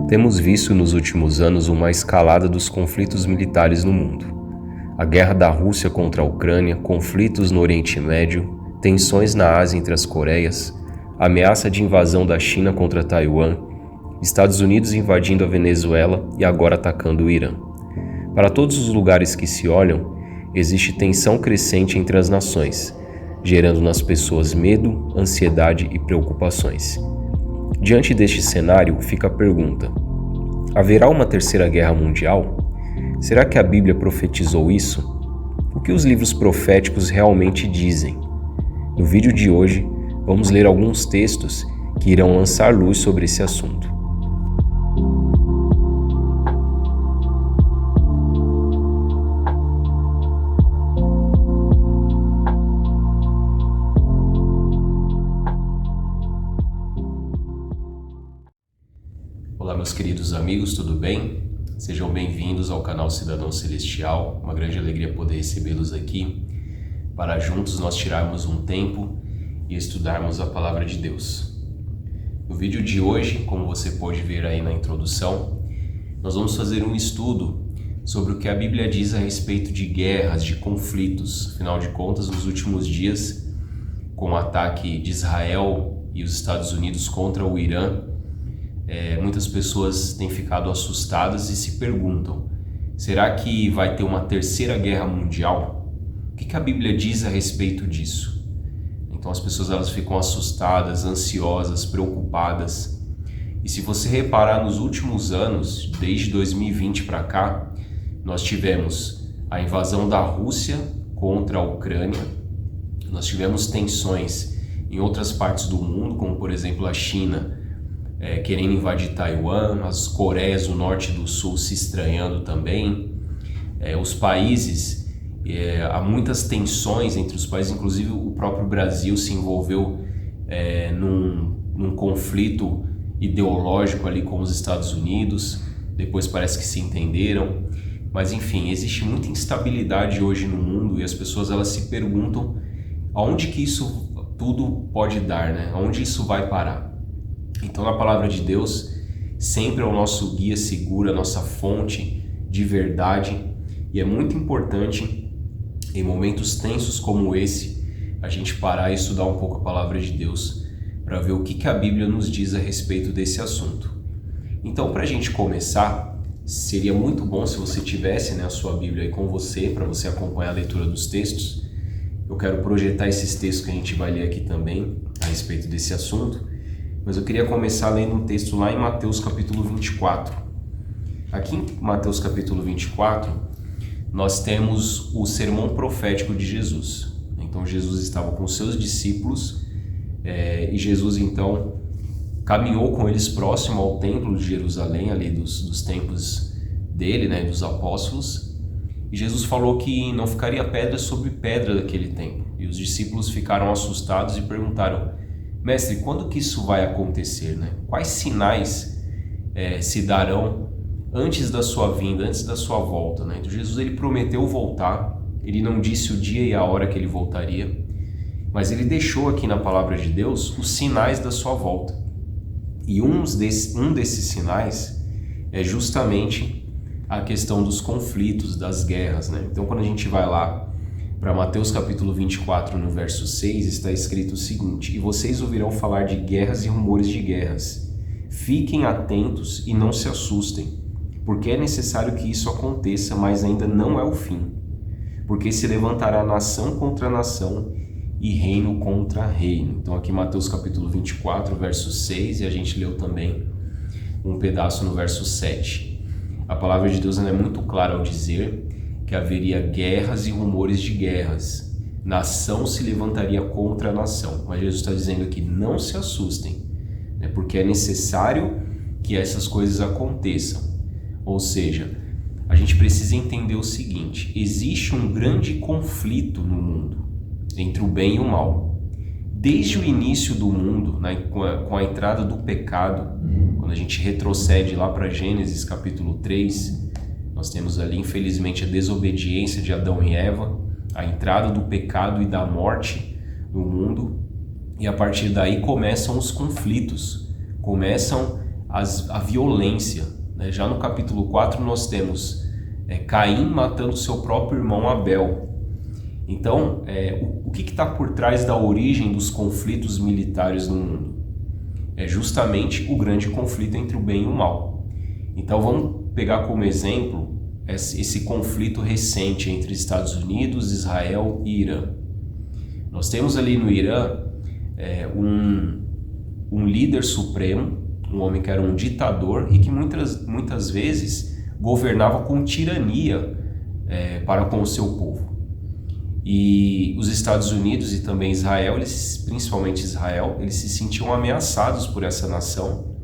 Temos visto nos últimos anos uma escalada dos conflitos militares no mundo. A guerra da Rússia contra a Ucrânia, conflitos no Oriente Médio, tensões na Ásia entre as Coreias, ameaça de invasão da China contra Taiwan, Estados Unidos invadindo a Venezuela e agora atacando o Irã. Para todos os lugares que se olham, existe tensão crescente entre as nações, gerando nas pessoas medo, ansiedade e preocupações. Diante deste cenário, fica a pergunta: haverá uma terceira guerra mundial? Será que a Bíblia profetizou isso? O que os livros proféticos realmente dizem? No vídeo de hoje, vamos ler alguns textos que irão lançar luz sobre esse assunto. Olá, meus queridos amigos, tudo bem? Sejam bem-vindos ao canal Cidadão Celestial. Uma grande alegria poder recebê-los aqui para juntos nós tirarmos um tempo e estudarmos a Palavra de Deus. No vídeo de hoje, como você pode ver aí na introdução, nós vamos fazer um estudo sobre o que a Bíblia diz a respeito de guerras, de conflitos. Afinal de contas, nos últimos dias, com o ataque de Israel e os Estados Unidos contra o Irã, muitas pessoas têm ficado assustadas e se perguntam: será que vai ter uma terceira guerra mundial? O que a Bíblia diz a respeito disso? Então as pessoas elas ficam assustadas, ansiosas, preocupadas. E se você reparar nos últimos anos, desde 2020 para cá, nós tivemos a invasão da Rússia contra a Ucrânia, nós tivemos tensões em outras partes do mundo, como por exemplo a China querendo invadir Taiwan, as Coreias do Norte e do Sul se estranhando também, os países, há muitas tensões entre os países, inclusive o próprio Brasil se envolveu num conflito ideológico ali com os Estados Unidos, depois parece que se entenderam, mas enfim, existe muita instabilidade hoje no mundo e as pessoas elas se perguntam aonde que isso tudo pode dar, né? Aonde isso vai parar? Então, na Palavra de Deus, sempre é o nosso guia seguro, a nossa fonte de verdade. E é muito importante, em momentos tensos como esse, a gente parar e estudar um pouco a Palavra de Deus para ver o que a Bíblia nos diz a respeito desse assunto. Então, para a gente começar, seria muito bom se você tivesse a sua Bíblia aí com você, para você acompanhar a leitura dos textos. Eu quero projetar esses textos que a gente vai ler aqui também a respeito desse assunto. Mas eu queria começar lendo um texto lá em Mateus capítulo 24. Aqui em Mateus capítulo 24, nós temos o sermão profético de Jesus. Então Jesus estava com seus discípulos e Jesus então caminhou com eles próximo ao templo de Jerusalém, ali dos tempos dele, dos apóstolos. E Jesus falou que não ficaria pedra sobre pedra daquele templo. E os discípulos ficaram assustados e perguntaram: Mestre, quando que isso vai acontecer, Quais sinais se darão antes da sua vinda, antes da sua volta, Então Jesus ele prometeu voltar, ele não disse o dia e a hora que ele voltaria, mas ele deixou aqui na Palavra de Deus os sinais da sua volta. E um desses sinais é justamente a questão dos conflitos, das guerras, Então quando a gente vai lá para Mateus capítulo 24, no verso 6, está escrito o seguinte: E vocês ouvirão falar de guerras e rumores de guerras. Fiquem atentos e não se assustem, porque é necessário que isso aconteça, mas ainda não é o fim. Porque se levantará nação contra nação e reino contra reino. Então aqui Mateus capítulo 24, verso 6, e a gente leu também um pedaço no verso 7. A palavra de Deus é muito clara ao dizer que haveria guerras e rumores de guerras. Nação se levantaria contra a nação. Mas Jesus está dizendo aqui: não se assustem, porque é necessário que essas coisas aconteçam. Ou seja, a gente precisa entender o seguinte: existe um grande conflito no mundo entre o bem e o mal. Desde o início do mundo, com a entrada do pecado, quando a gente retrocede lá para Gênesis capítulo 3, nós temos ali, infelizmente, a desobediência de Adão e Eva, a entrada do pecado e da morte no mundo, e a partir daí começam os conflitos, começam a violência, né? Já no capítulo 4 nós temos Caim matando seu próprio irmão Abel. Então, o que está por trás da origem dos conflitos militares no mundo? É justamente o grande conflito entre o bem e o mal. Então vamos pegar como exemplo esse conflito recente entre Estados Unidos, Israel e Irã. Nós temos ali no Irã um líder supremo, um homem que era um ditador e que muitas vezes governava com tirania para com o seu povo. E os Estados Unidos e também Israel, principalmente Israel, eles se sentiam ameaçados por essa nação,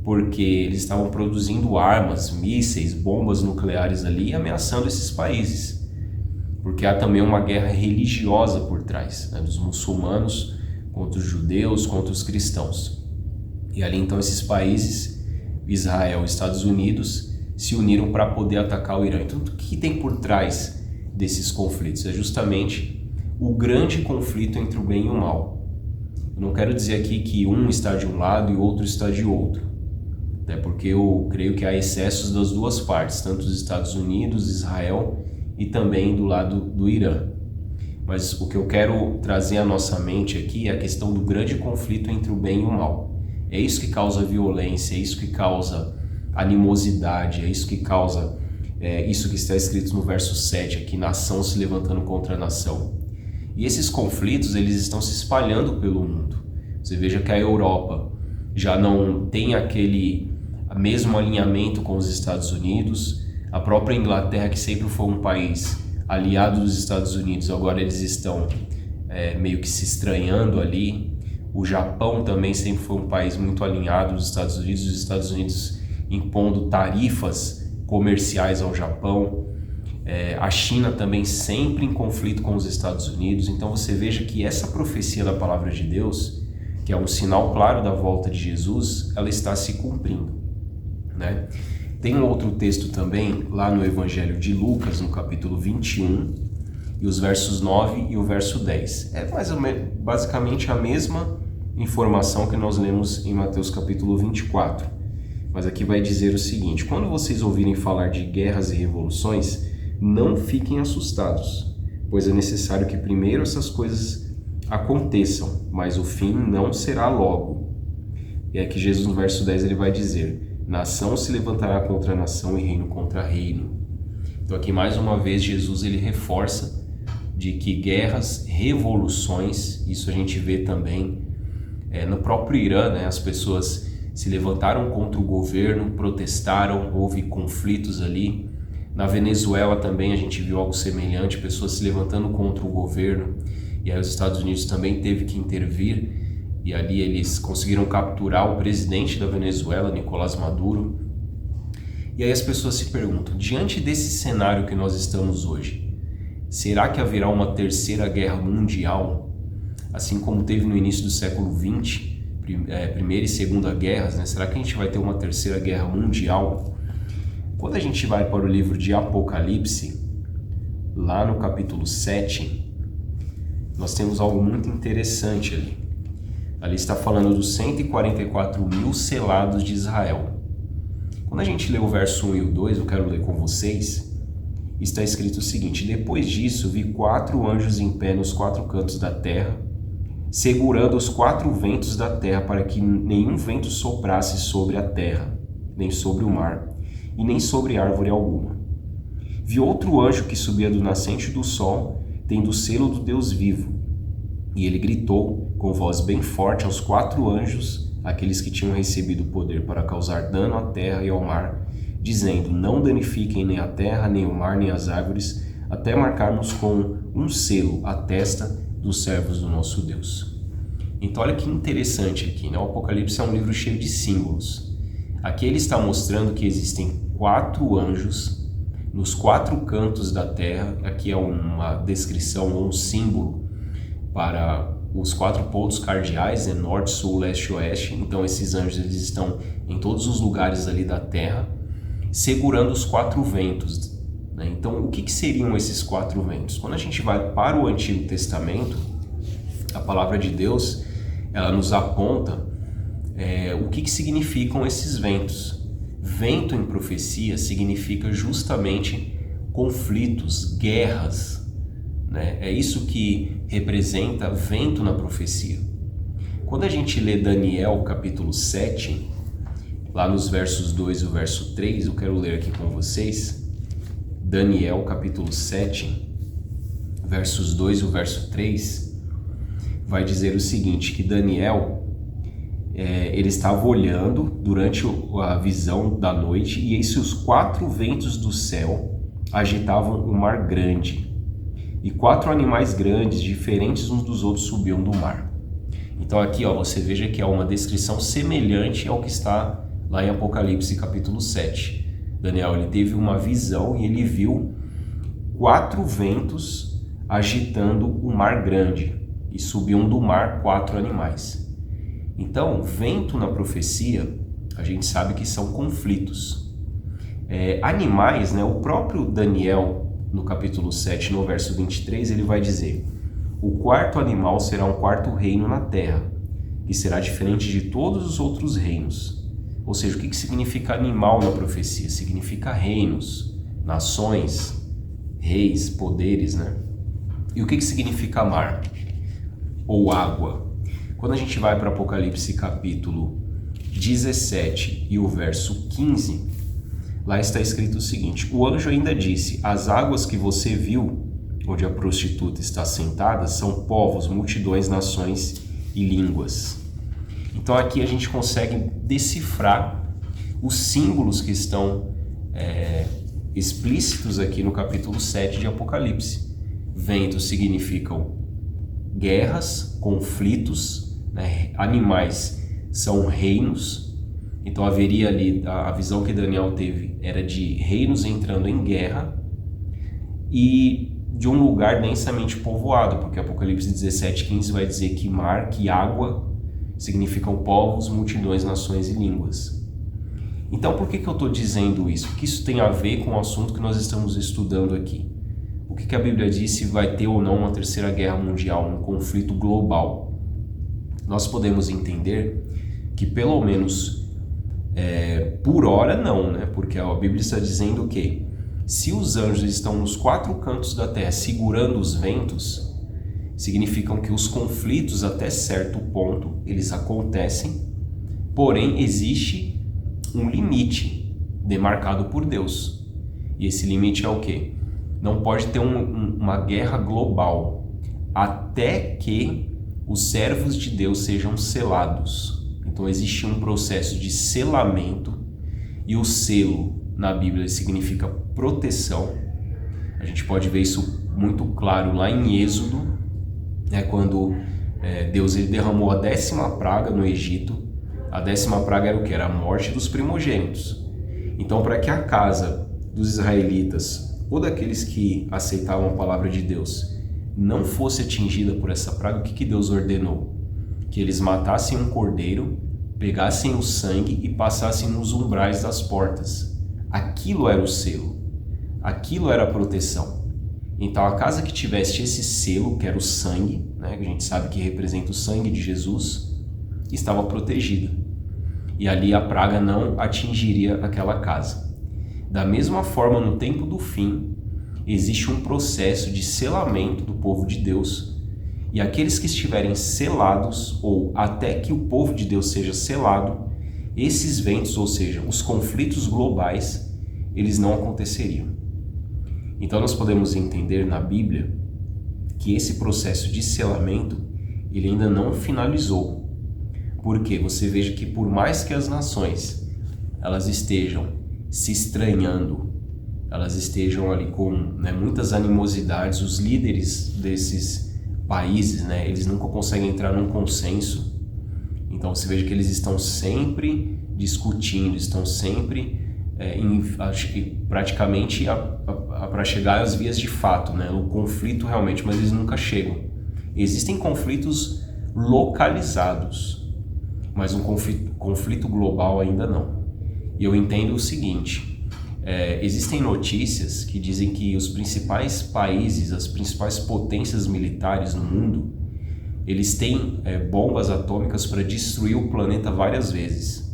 porque eles estavam produzindo armas, mísseis, bombas nucleares ali, ameaçando esses países. Porque há também uma guerra religiosa por trás, né, dos muçulmanos contra os judeus, contra os cristãos. E ali então esses países, Israel e Estados Unidos, se uniram para poder atacar o Irã. Então o que tem por trás desses conflitos? É justamente o grande conflito entre o bem e o mal. Eu não quero dizer aqui que um está de um lado e o outro está de outro, até porque eu creio que há excessos das duas partes, tanto dos Estados Unidos, Israel e também do lado do Irã. Mas o que eu quero trazer à nossa mente aqui é a questão do grande conflito entre o bem e o mal. É isso que causa violência, é isso que causa animosidade, é isso que causa isso que está escrito no verso 7 aqui, nação se levantando contra a nação. E esses conflitos, eles estão se espalhando pelo mundo. Você veja que a Europa já não tem aquele mesmo alinhamento com os Estados Unidos. A própria Inglaterra, que sempre foi um país aliado dos Estados Unidos, agora eles estão meio que se estranhando ali. O Japão também sempre foi um país muito alinhado aos Estados Unidos, os Estados Unidos impondo tarifas comerciais ao Japão. A China também sempre em conflito com os Estados Unidos. Então você veja que essa profecia da palavra de Deus, que é um sinal claro da volta de Jesus, ela está se cumprindo, né? Tem um outro texto também lá no Evangelho de Lucas, no capítulo 21, e os versos 9 e o verso 10. É basicamente a mesma informação que nós lemos em Mateus capítulo 24. Mas aqui vai dizer o seguinte: quando vocês ouvirem falar de guerras e revoluções, não fiquem assustados, pois é necessário que primeiro essas coisas aconteçam, mas o fim não será logo. E aqui Jesus no verso 10 ele vai dizer: nação se levantará contra nação e reino contra reino. Então aqui mais uma vez Jesus ele reforça de que guerras, revoluções, isso a gente vê também no próprio Irã, né? As pessoas se levantaram contra o governo, protestaram, houve conflitos ali. Na Venezuela também a gente viu algo semelhante, pessoas se levantando contra o governo, e aí os Estados Unidos também teve que intervir, e ali eles conseguiram capturar o presidente da Venezuela, Nicolás Maduro. E aí as pessoas se perguntam, diante desse cenário que nós estamos hoje, será que haverá uma terceira guerra mundial? Assim como teve no início do século XX, Primeira e Segunda Guerras, né? Será que a gente vai ter uma terceira guerra mundial? Quando a gente vai para o livro de Apocalipse, lá no capítulo 7, nós temos algo muito interessante ali. Ali está falando dos 144 mil selados de Israel. Quando a gente lê o verso 1 e o 2, eu quero ler com vocês, está escrito o seguinte: depois disso vi 4 anjos em pé nos 4 cantos da terra, segurando os 4 ventos da terra, para que nenhum vento soprasse sobre a terra, nem sobre o mar, e nem sobre árvore alguma. Vi outro anjo que subia do nascente do sol, tendo o selo do Deus vivo. E ele gritou com voz bem forte aos 4 anjos, aqueles que tinham recebido o poder para causar dano à terra e ao mar, dizendo: não danifiquem nem a terra, nem o mar, nem as árvores, até marcarmos com um selo a testa dos servos do nosso Deus. Então olha que interessante aqui, né? O Apocalipse é um livro cheio de símbolos. Aqui ele está mostrando que existem 4 anjos nos 4 cantos da terra. Aqui é uma descrição ou um símbolo para os 4 pontos cardeais, né? Norte, sul, leste e oeste. Então esses anjos eles estão em todos os lugares ali da terra, segurando os 4 ventos. Então, o que seriam esses 4 ventos? Quando a gente vai para o Antigo Testamento, a palavra de Deus, ela nos aponta o que significam esses ventos. Vento em profecia significa justamente conflitos, guerras, né? É isso que representa vento na profecia. Quando a gente lê Daniel capítulo 7, lá nos versos 2 e o verso 3, eu quero ler aqui com vocês. Daniel capítulo 7, versos 2 e o verso 3, vai dizer o seguinte, que Daniel, ele estava olhando durante a visão da noite, e eis que os 4 ventos do céu agitavam o mar grande, e 4 animais grandes, diferentes uns dos outros, subiam do mar. Então aqui você veja que é uma descrição semelhante ao que está lá em Apocalipse capítulo 7. Daniel, ele teve uma visão e ele viu 4 ventos agitando o mar grande, e subiam do mar 4 animais. Então, vento na profecia, a gente sabe que são conflitos. Animais, né? O próprio Daniel, no capítulo 7, no verso 23, ele vai dizer: o 4º animal será um 4º reino na terra, que será diferente de todos os outros reinos. Ou seja, o que significa animal na profecia? Significa reinos, nações, reis, poderes, né? E o que significa mar? Ou água? Quando a gente vai para Apocalipse capítulo 17 e o verso 15, lá está escrito o seguinte: o anjo ainda disse, as águas que você viu, onde a prostituta está sentada, são povos, multidões, nações e línguas. Então aqui a gente consegue decifrar os símbolos que estão explícitos aqui no capítulo 7 de Apocalipse. Ventos significam guerras, conflitos, né? Animais são reinos. Então haveria ali, a visão que Daniel teve era de reinos entrando em guerra e de um lugar densamente povoado, porque Apocalipse 17:15 vai dizer que mar, que água significam povos, multidões, nações e línguas. Então por que eu estou dizendo isso? O que isso tem a ver com o assunto que nós estamos estudando aqui? O que a Bíblia diz se vai ter ou não uma terceira guerra mundial, um conflito global? Nós podemos entender que pelo menos por hora não, né? Porque a Bíblia está dizendo que se os anjos estão nos 4 cantos da terra segurando os ventos, significam que os conflitos até certo ponto eles acontecem, porém existe um limite demarcado por Deus. E esse limite é o quê? Não pode ter uma guerra global até que os servos de Deus sejam selados. Então existe um processo de selamento, e o selo na Bíblia significa proteção. A gente pode ver isso muito claro lá em Êxodo, quando Deus ele derramou a 10ª praga no Egito. A 10ª praga era o que? Era a morte dos primogênitos. Então, para que a casa dos israelitas ou daqueles que aceitavam a palavra de Deus não fosse atingida por essa praga, o que Deus ordenou? Que eles matassem um cordeiro, pegassem o sangue e passassem nos umbrais das portas. Aquilo era o selo, aquilo era a proteção. Então a casa que tivesse esse selo, que era o sangue, né, que a gente sabe que representa o sangue de Jesus, estava protegida. E ali a praga não atingiria aquela casa. Da mesma forma, no tempo do fim, existe um processo de selamento do povo de Deus, e aqueles que estiverem selados, ou até que o povo de Deus seja selado, esses ventos, ou seja, os conflitos globais, eles não aconteceriam. Então nós podemos entender na Bíblia que esse processo de selamento, ele ainda não finalizou. Porque você veja que por mais que as nações elas estejam se estranhando, elas estejam ali com muitas animosidades, os líderes desses países, eles nunca conseguem entrar num consenso. Então você veja que eles estão sempre discutindo, estão sempre acho que praticamente para chegar às vias de fato, o conflito realmente, mas eles nunca chegam. Existem conflitos localizados, mas um conflito global ainda não. E eu entendo o seguinte, existem notícias que dizem que os principais países, as principais potências militares no mundo, eles têm bombas atômicas para destruir o planeta várias vezes.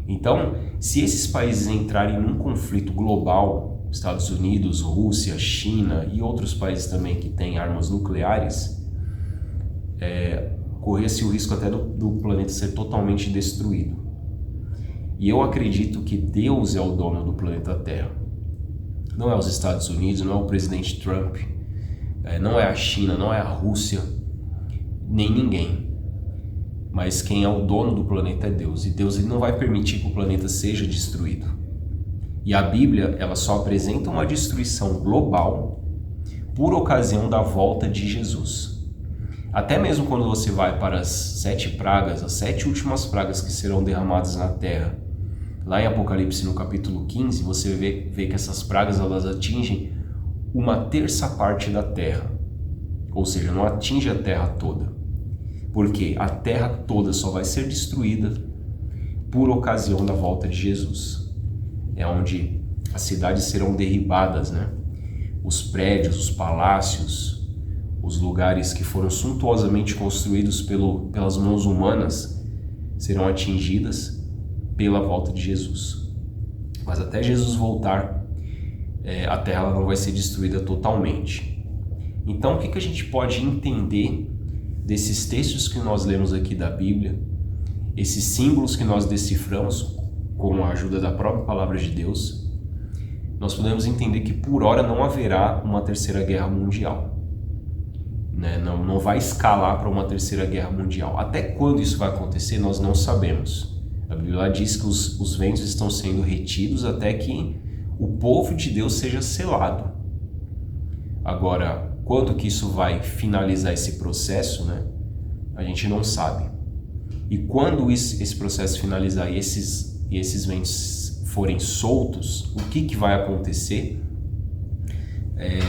Então, se esses países entrarem num conflito global, Estados Unidos, Rússia, China e outros países também que têm armas nucleares, corria-se o risco até do planeta ser totalmente destruído. E eu acredito que Deus é o dono do planeta Terra. Não é os Estados Unidos, não é o presidente Trump, não é a China, não é a Rússia, nem ninguém. Mas quem é o dono do planeta é Deus. E Deus ele não vai permitir que o planeta seja destruído. E a Bíblia ela só apresenta uma destruição global por ocasião da volta de Jesus. Até mesmo quando você vai para as 7 pragas, as 7 últimas pragas que serão derramadas na terra, lá em Apocalipse no capítulo 15, você vê que essas pragas elas atingem 1/3 parte da terra. Ou seja, não atinge a terra toda. Porque a terra toda só vai ser destruída por ocasião da volta de Jesus. É onde as cidades serão derribadas, né? Os prédios, os palácios, os lugares que foram suntuosamente construídos pelas mãos humanas serão atingidas pela volta de Jesus. Mas até Jesus voltar, a terra ela não vai ser destruída totalmente. Então, o que a gente pode entender desses textos que nós lemos aqui da Bíblia, esses símbolos que nós deciframos com a ajuda da própria palavra de Deus? Nós podemos entender que por hora não haverá uma terceira guerra mundial. Não vai escalar para uma terceira guerra mundial. Até quando isso vai acontecer, nós não sabemos. A Bíblia diz que os ventos estão sendo retidos até que o povo de Deus seja selado. Agora, quando que isso vai finalizar esse processo, né? A gente não sabe. E quando esse processo finalizar e esses ventos forem soltos, o que vai acontecer?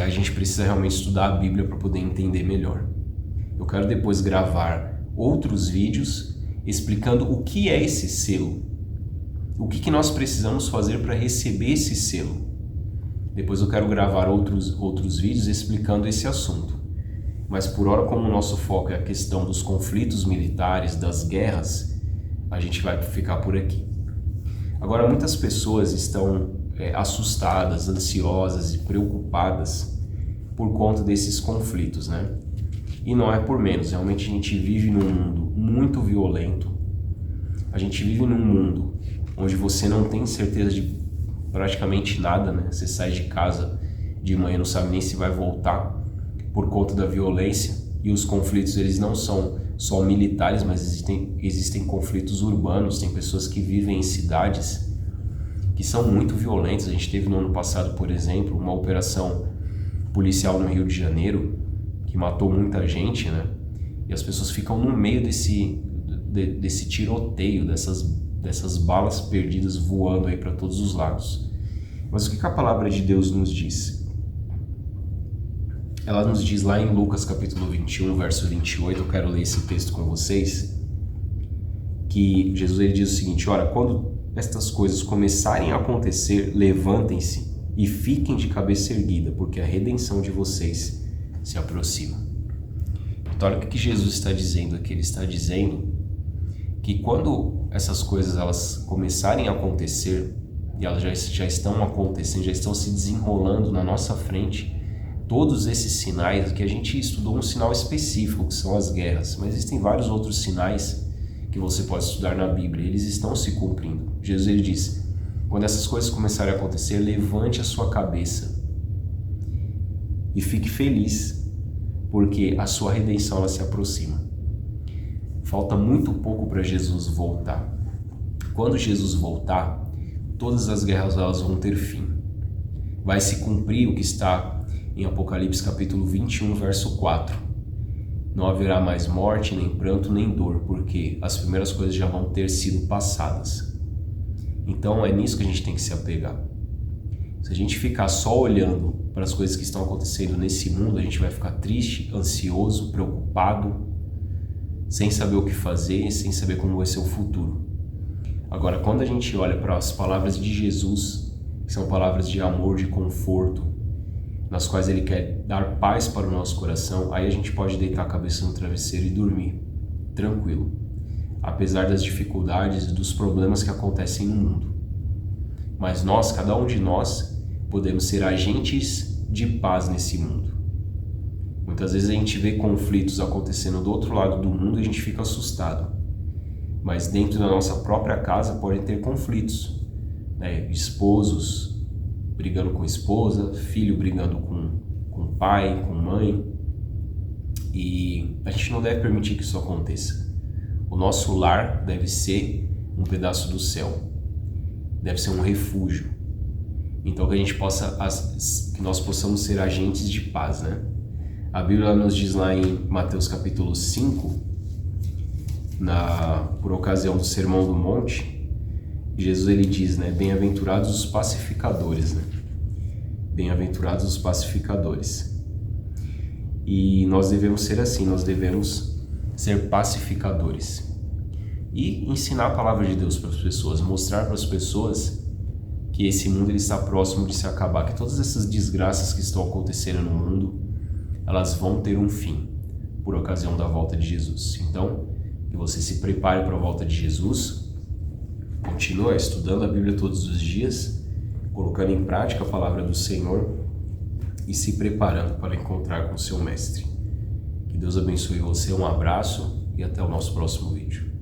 A gente precisa realmente estudar a Bíblia para poder entender melhor. Eu quero depois gravar outros vídeos explicando o que é esse selo, o que nós precisamos fazer para receber esse selo. Depois eu quero gravar outros vídeos explicando esse assunto. Mas por hora, como o nosso foco é a questão dos conflitos militares, das guerras, a gente vai ficar por aqui. Agora, muitas pessoas estão assustadas, ansiosas e preocupadas por conta desses conflitos, né? E não é por menos, realmente a gente vive num mundo muito violento, a gente vive num mundo onde você não tem certeza de praticamente nada, né? Você sai de casa de manhã, não sabe nem se vai voltar por conta da violência, e os conflitos eles não são só militares, mas existem conflitos urbanos, tem pessoas que vivem em cidades que são muito violentas. A gente teve no ano passado, por exemplo, uma operação policial no Rio de Janeiro que matou muita gente, né? E as pessoas ficam no meio desse tiroteio, dessas balas perdidas voando aí para todos os lados. Mas o que a palavra de Deus nos diz? Ela nos diz lá em Lucas capítulo 21, verso 28, eu quero ler esse texto com vocês, que Jesus ele diz o seguinte: ora, quando estas coisas começarem a acontecer, levantem-se e fiquem de cabeça erguida, porque a redenção de vocês se aproxima. Então olha o que Jesus está dizendo aqui. Ele está dizendo que quando essas coisas elas começarem a acontecer, e elas já estão acontecendo, já estão se desenrolando na nossa frente, todos esses sinais, que a gente estudou um sinal específico, que são as guerras, mas existem vários outros sinais que você pode estudar na Bíblia, eles estão se cumprindo. Jesus ele diz: quando essas coisas começarem a acontecer, levante a sua cabeça e fique feliz, porque a sua redenção ela se aproxima. Falta muito pouco para Jesus voltar. Quando Jesus voltar, todas as guerras elas vão ter fim. Vai se cumprir o que está em Apocalipse capítulo 21, verso 4. Não haverá mais morte, nem pranto, nem dor, porque as primeiras coisas já vão ter sido passadas. Então é nisso que a gente tem que se apegar. Se a gente ficar só olhando para as coisas que estão acontecendo nesse mundo, a gente vai ficar triste, ansioso, preocupado, sem saber o que fazer, sem saber como vai ser o futuro. Agora, quando a gente olha para as palavras de Jesus, que são palavras de amor, de conforto, nas quais Ele quer dar paz para o nosso coração, aí a gente pode deitar a cabeça no travesseiro e dormir tranquilo, apesar das dificuldades e dos problemas que acontecem no mundo. Mas nós, cada um de nós, podemos ser agentes de paz nesse mundo. Muitas vezes a gente vê conflitos acontecendo do outro lado do mundo e a gente fica assustado. Mas dentro da nossa própria casa podem ter conflitos, né? Esposos brigando com esposa, filho brigando com pai, com mãe. E a gente não deve permitir que isso aconteça. O nosso lar deve ser um pedaço do céu, deve ser um refúgio. Então que nós possamos ser agentes de paz, né? A Bíblia nos diz lá em Mateus capítulo 5, por ocasião do Sermão do Monte, Jesus ele diz, né? Bem-aventurados os pacificadores, né? Bem-aventurados os pacificadores. E nós devemos ser assim, nós devemos ser pacificadores. E ensinar a palavra de Deus para as pessoas, mostrar para as pessoas que esse mundo ele está próximo de se acabar, que todas essas desgraças que estão acontecendo no mundo, elas vão ter um fim por ocasião da volta de Jesus. Então, que você se prepare para a volta de Jesus, continue estudando a Bíblia todos os dias, colocando em prática a palavra do Senhor e se preparando para encontrar com o seu Mestre. Que Deus abençoe você, um abraço e até o nosso próximo vídeo.